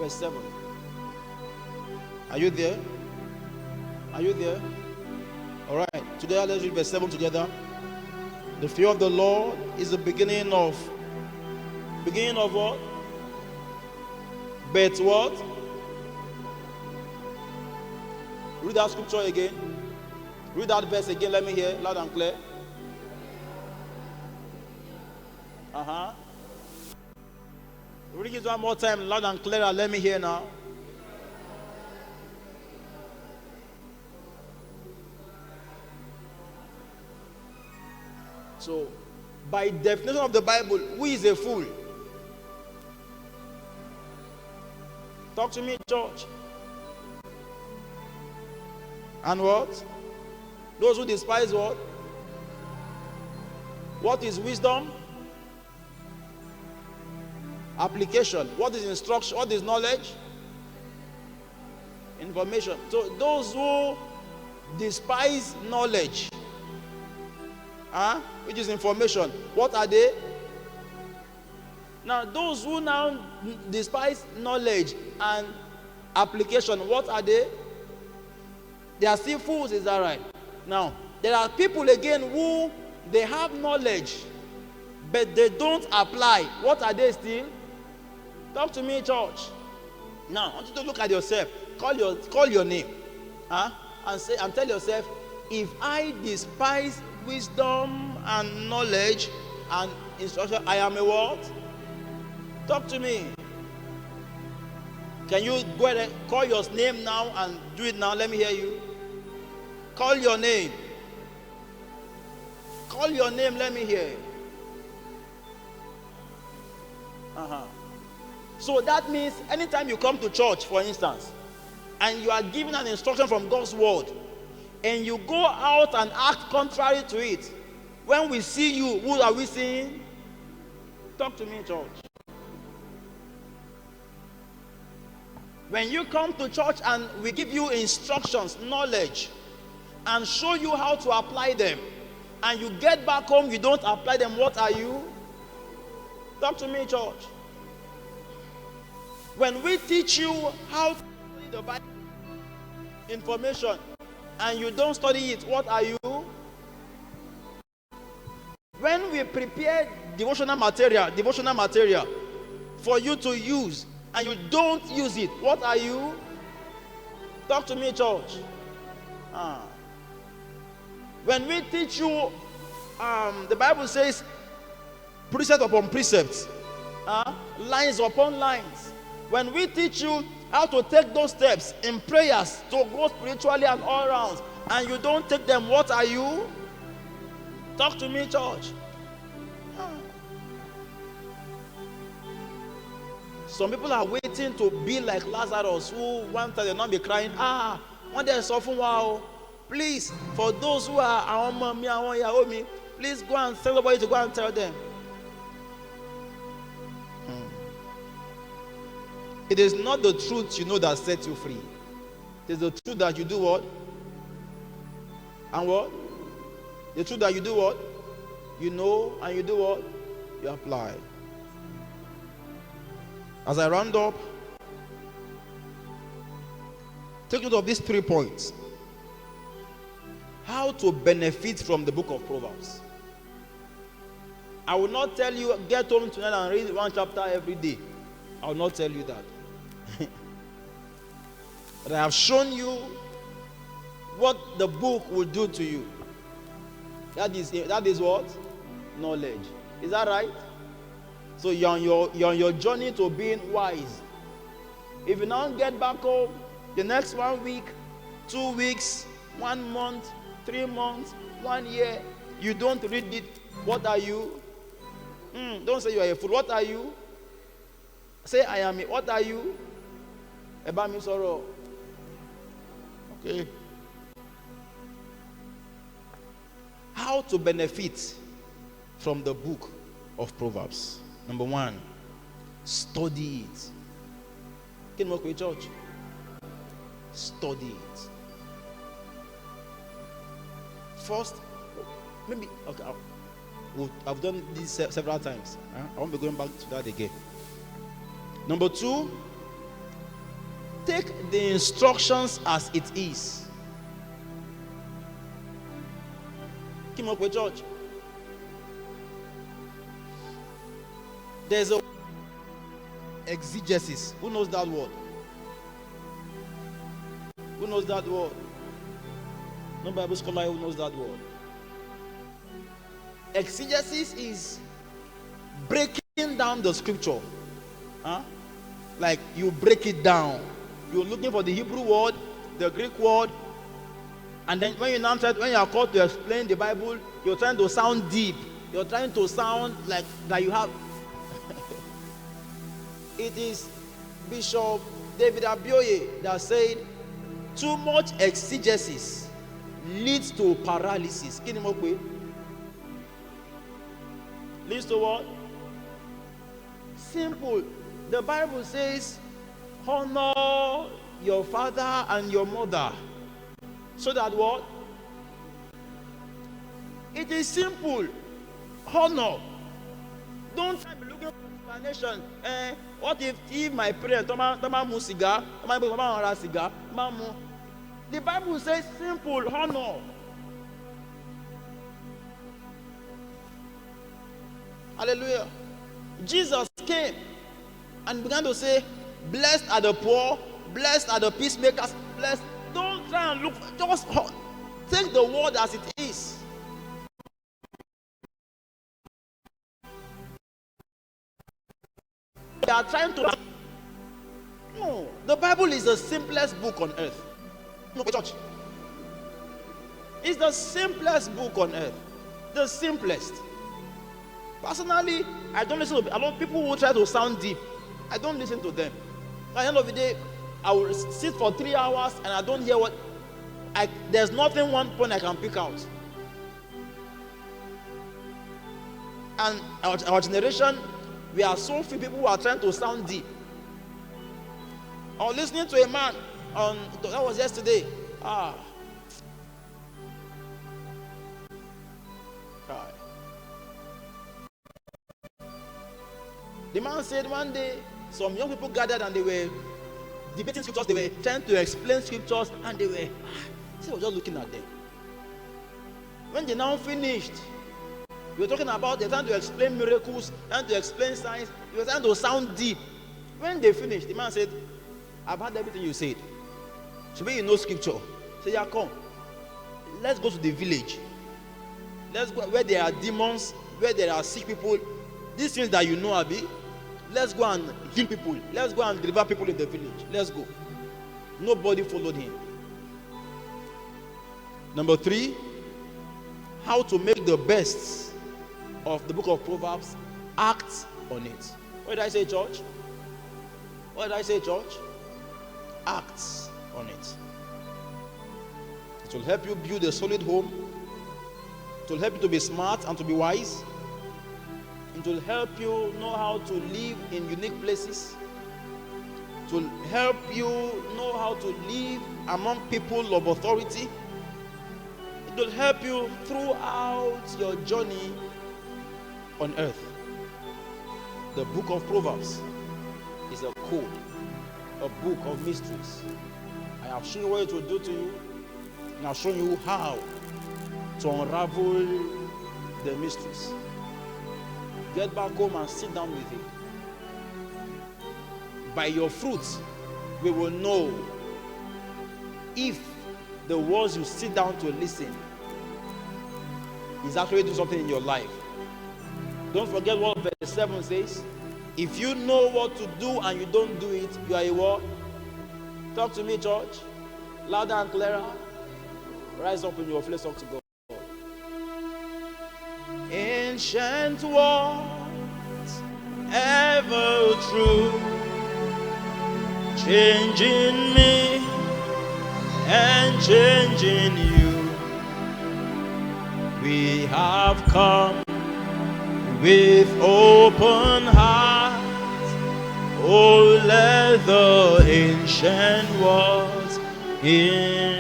verse 7. Are you there? Are you there? All right. Together, let's read verse 7 together. The fear of the Lord is the beginning of what? But what? Read that scripture again. Read that verse again. Let me hear loud and clear. Read it one more time, loud and clear. Let me hear now. So, by definition of the Bible, who is a fool? Talk to me, church. And what? Those who despise what? What is wisdom? Application. What is instruction? What is knowledge? Information. So those who despise knowledge, which is information, what are they? Now those who now despise knowledge and application, what are they? They are still fools, is that right? Now, there are people again who they have knowledge, but they don't apply. What are they still? Talk to me, church. Now, I want you to look at yourself. Call your name. And say and tell yourself, if I despise wisdom and knowledge and instruction, I am a what? Talk to me. Can you go ahead and call your name now and do it now? Let me hear you. Call your name. Call your name, let me hear. So that means anytime you come to church, for instance, and you are given an instruction from God's word, and you go out and act contrary to it, when we see you, who are we seeing? Talk to me, church. When you come to church and we give you instructions, knowledge, and show you how to apply them, and you get back home, you don't apply them, what are you? Talk to me, church. When we teach you how to study the Bible, information, and you don't study it, what are you? When we prepare devotional material for you to use, and you don't use it, what are you? Talk to me, church. When we teach you, the Bible says, precept upon precept, lines upon lines. When we teach you how to take those steps in prayers to grow spiritually and all around, and you don't take them, what are you? Talk to me, church. Some people are waiting to be like Lazarus, who one time they not be crying, one day suffering, wow. Please, for those who are our mommy, our Yaomi, please go and tell somebody to go and tell them. It is not the truth you know that sets you free. It is the truth that you do what? And what? The truth that you do what? You know, and you do what? You apply. As I round up, take note of these 3 points. How to benefit from the book of Proverbs. I will not tell you, get home tonight and read 1 chapter every day. I will not tell you that. But I have shown you what the book will do to you. That is what? Knowledge. Is that right? So you're on your journey to being wise. If you now get back home, the next 1 week, 2 weeks, 1 month, 3 months, 1 year, you don't read it, what are you? Don't say you are a fool. What are you? Say I am. What are you? Ebami sorrow. Okay. How to benefit from the book of Proverbs. Number 1, study it. Can you work with church? Study it. First, maybe, okay, I've done this several times. I won't be going back to that again. Number 2, take the instructions as it is. Come up with church. There's a exegesis. Who knows that word? Who knows that word? No Bible scholar who knows that word. Exegesis is breaking down the scripture. Like you break it down. You're looking for the Hebrew word, the Greek word, and then when you are called to explain the Bible, you're trying to sound deep. You're trying to sound like that you have. It is Bishop David Abioye that said, too much exegesis leads to paralysis. Leads to what? Simple. The Bible says, honor your father and your mother. So that what? It is simple. Honor. Don't try to be looking for explanation. What if my parents don't cigar? The Bible says simple. Honor. Hallelujah. Jesus came and began to say, blessed are the poor, blessed are the peacemakers, blessed. Don't try and look, just take the word as it is. They are trying to. No, the Bible is the simplest book on earth. No, church. It's the simplest book on earth. The simplest. Personally, I don't listen to a lot of people who try to sound deep. I don't listen to them. At the end of the day, I will sit for 3 hours and I don't hear what. There's nothing one point I can pick out. And our generation, we are so few people who are trying to sound deep. I was listening to a man that was yesterday. The man said one day some young people gathered and they were debating scriptures, they were trying to explain scriptures, and they were I was just looking at them. When they now finished, we were talking about they're trying to explain miracles, trying to explain signs, they were trying to sound deep. When they finished, the man said, I've heard everything you said. So when you know scripture, say, yeah, come. Let's go to the village. Let's go where there are demons, where there are sick people. These things that you know, Abi, let's go and heal people. Let's go and deliver people in the village. Let's go. Nobody followed him. Number 3, how to make the best of the book of Proverbs. Act on it. What did I say, church? What did I say, church? Act on it. It will help you build a solid home. It will help you to be smart and to be wise. It will help you know how to live in unique places. It will help you know how to live among people of authority. It will help you throughout your journey on earth. The book of Proverbs is a code, a book of mysteries. I have shown you what it will do to you, and I've shown you how to unravel the mysteries. Get back home and sit down with it. By your fruits, we will know if the words you sit down to listen is actually doing something in your life. Don't forget what verse 7 says. If you know what to do and you don't do it, you are a what? Talk to me, church. Louder and clearer. Rise up in your flesh, talk to God. Ancient words, ever true, changing me and changing you. We have come with open hearts. Oh, let the ancient words in